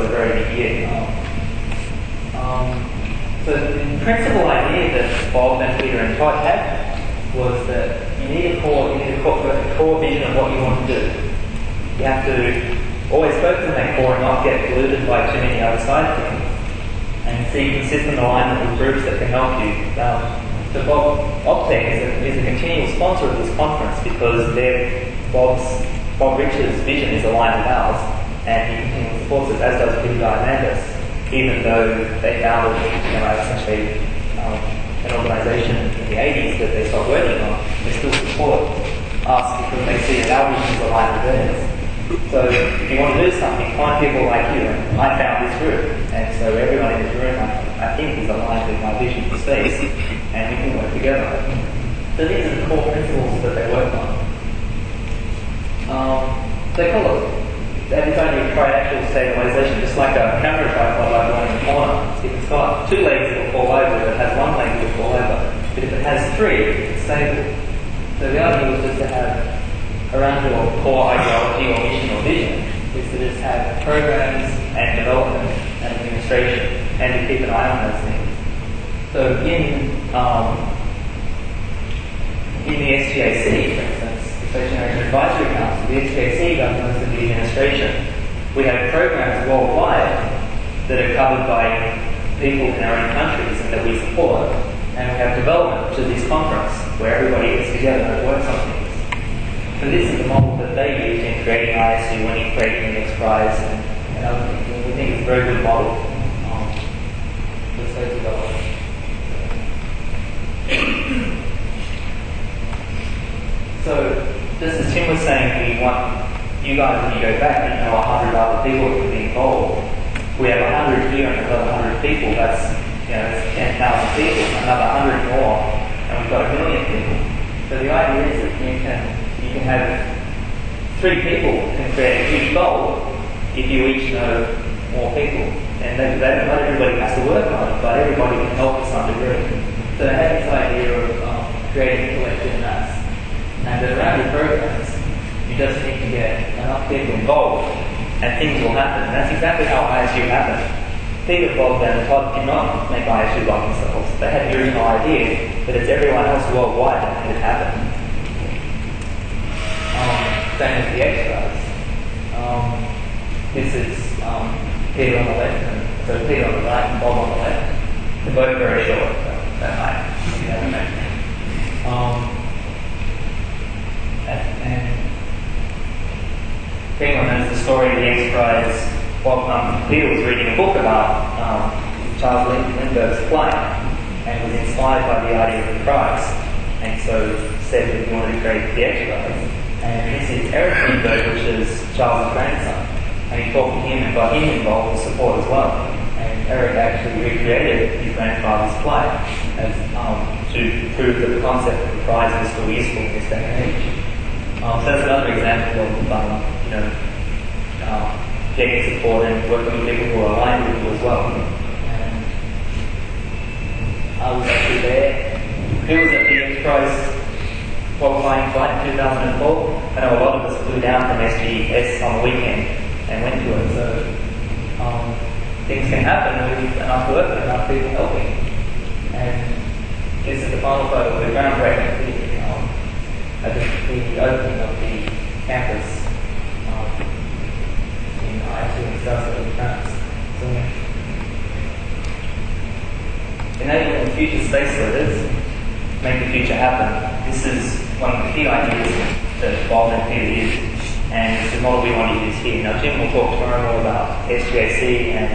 a very big year. So the principal idea that Bob and Peter and Todd had was that you need a core vision of what you want to do. You have to always focus on that core and not get polluted by too many other side things, and see consistent alignment with groups that can help you. So Bob is a continual sponsor of this conference because Bob Rich's vision is aligned with ours, and he continually supports us, as does Peter Diamandis, even though they founded essentially an organisation in the 80s that they stopped working on. They still support us because they see that our vision is aligned with theirs. So if you want to do something, find people like you. And I found this group, and so everyone in this room I think is aligned with my vision for space, and we can work together. So these are the core principles that they work on. They call it, they have this idea of triaxial stabilization, just like a camera tripod like the one in the corner. If it's got two legs, it will fall over. If it has one leg, it will fall over. But if it has three, it's stable. So the idea was just to have around your core ideology or mission or vision is to just have programs and development and administration and to keep an eye on those things. So in the SGAC, for instance, the Space Generation Advisory Council, the SGAC does most of the administration. We have programs worldwide that are covered by people in our own countries and that we support, and we have development, which is this conference where everybody gets together and works on things. So this is the model that they used in creating ISU, when in creating the X Prize and other things. And we think it's a very good model for space development. So, just as Tim was saying, we want you guys, when you go back, 100 other people that can be involved. We have 100 here and another 100 people. That's 10,000 people, another 100 more, and we've got 1 million people. So the idea is that you can have 3 people can create a huge goal if you each know more people. And not everybody has to work on it, but everybody can help to some degree. So they have this idea of creating collective mass. And that around your programs, you just need to get enough people involved and things will happen. And that's exactly how ISU happened. Peter, Bob, and Todd did not make ISU by themselves. They had the original idea, but it's everyone else worldwide that made it happen. Same as the extras. This is Peter on the left, and so Peter on the right and Bob on the left. They're both very short, so that might be that amazing. And if anyone knows the story of the X Prize, Peter was reading a book about Charles Lindbergh's flight and was inspired by the idea of the prize, and so said that he wanted to create the X Prize. And this is Eric Lindbergh, which is Charles' grandson. And he talked to him and got him involved with support as well. And Eric actually recreated his grandfather's flight as, to prove that the concept of the prize is still useful in this day and age. So that's another example of getting support and working with people who are aligned with you as well. And I was actually there. Bill was at the X Prize qualifying flight in 2004. I know a lot of us flew down from SGS on the weekend and went to it. So things can happen with enough work and enough people helping. And this is the final photo of the groundbreaking at the opening of the campus in ISU in South France. So, enabling future space leaders make the future happen. This is one of the key ideas that Bob and Peter used, and it's the model we want to use here. Now, Jim will talk tomorrow more about SGC and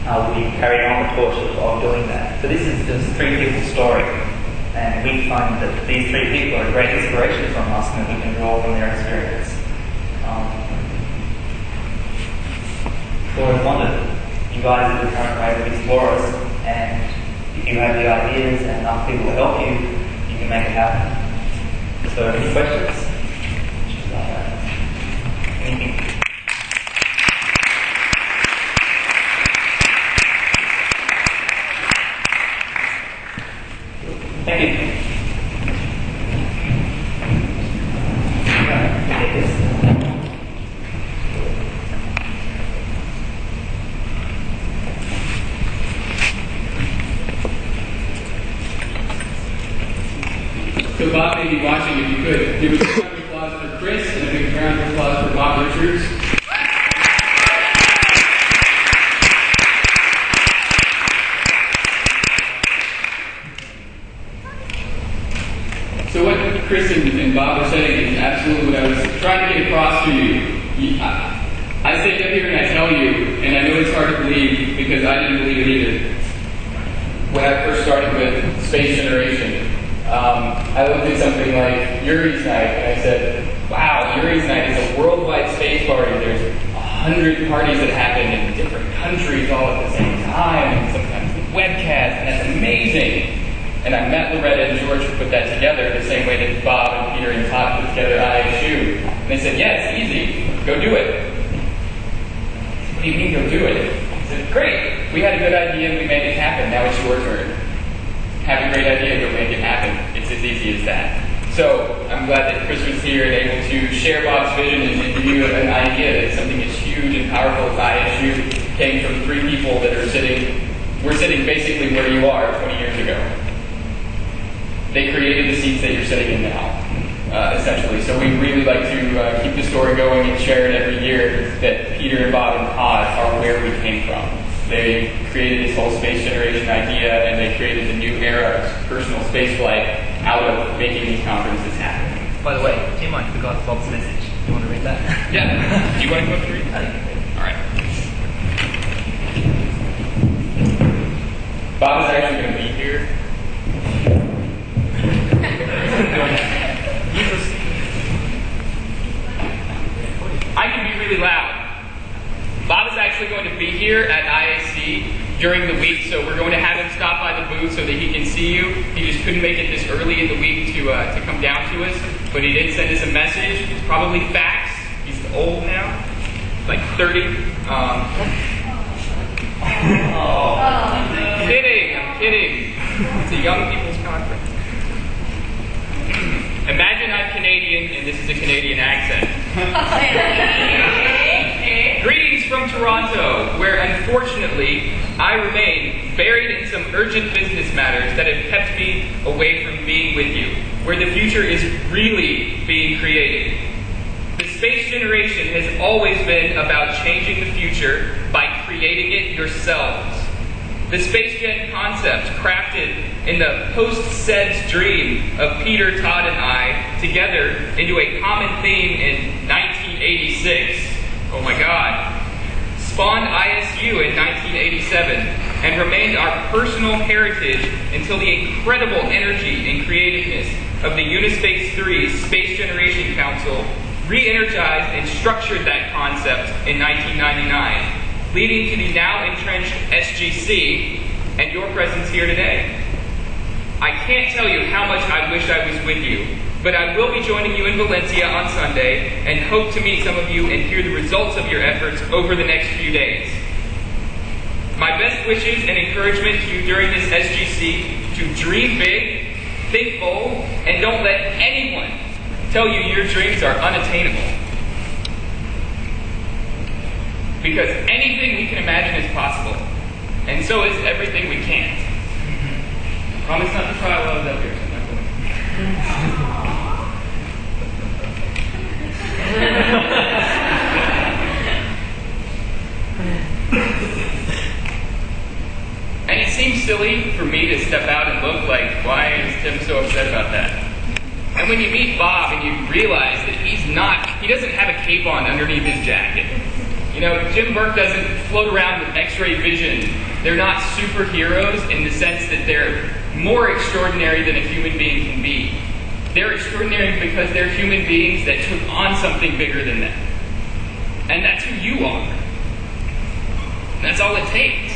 how we carry on the torch of doing that. So this is just 3 people's story, and we find that these 3 people are a great inspiration from us, and we can draw from their experience. So I wanted you guys are the current way of explorers, and if you have the ideas and enough people to help you, you can make it happen. So any questions? Anything? Thank you. ideas. So Bob may be watching, if you could, give a big round of applause for Chris and a big round of applause for Bob Richards. So what Chris and Bob are saying is absolutely what I was trying to get across to you. I sit up here and I tell you, and I know it's hard to believe because I didn't believe it either. When I first started with Space Generation, I looked at something like Yuri's Night and I said, wow, Yuri's Night is a worldwide space party. There's 100 parties that happen in different countries all at the same time, and sometimes with webcasts, and that's amazing. And I met Loretta and George who put that together the same way that Bob and Peter and Todd put together ISU. And they said, yeah, it's easy. Go do it. What do you mean go do it? I said, great. We had a good idea and we made it happen. Now it's your turn. Have a great idea, go make it happen. It's as easy as that. So I'm glad that Chris was here and able to share Bob's vision and give you an idea that something as huge and powerful as ISU came from 3 people that are we're sitting basically where you are 20 years ago. They created the seats that you're sitting in now, essentially. So we really like to keep the story going and share it every year that Peter and Bob and Todd are where we came from. They created this whole space generation idea, and they created the new era of personal space flight out of making these conferences happen. By the way, do you mind forgot Bob's message? Do you want to read that? Yeah. Do you want to go up and read that? All right. Bob is actually going to be here. I can be really loud. Bob is actually going to be here at ISC during the week, so we're going to have him stop by the booth so that he can see you. He just couldn't make it this early in the week to come down to us, but he did send us a message. It's probably fax. He's old now, like 30. I'm kidding. It's a young people's conference. Imagine I'm Canadian and this is a Canadian accent. Greetings from Toronto, where unfortunately I remain buried in some urgent business matters that have kept me away from being with you, where the future is really being created. The space generation has always been about changing the future by creating it yourselves. The Space Gen concept, crafted in the post-SEDS dream of Peter, Todd, and I, together into a common theme in 1986, oh my God, spawned ISU in 1987 and remained our personal heritage until the incredible energy and creativeness of the Unispace 3 Space Generation Council re-energized and structured that concept in 1999. Leading to the now entrenched SGC and your presence here today. I can't tell you how much I wish I was with you, but I will be joining you in Valencia on Sunday and hope to meet some of you and hear the results of your efforts over the next few days. My best wishes and encouragement to you during this SGC to dream big, think bold, and don't let anyone tell you your dreams are unattainable. Because anything we can imagine is possible, and so is everything we can't. Promise not to cry while I was up here. And it seems silly for me to step out and look like, why is Tim so upset about that? And when you meet Bob and you realize that he doesn't have a cape on underneath his jacket. You know, Jim Burke doesn't float around with X-ray vision. They're not superheroes in the sense that they're more extraordinary than a human being can be. They're extraordinary because they're human beings that took on something bigger than them. And that's who you are. That's all it takes.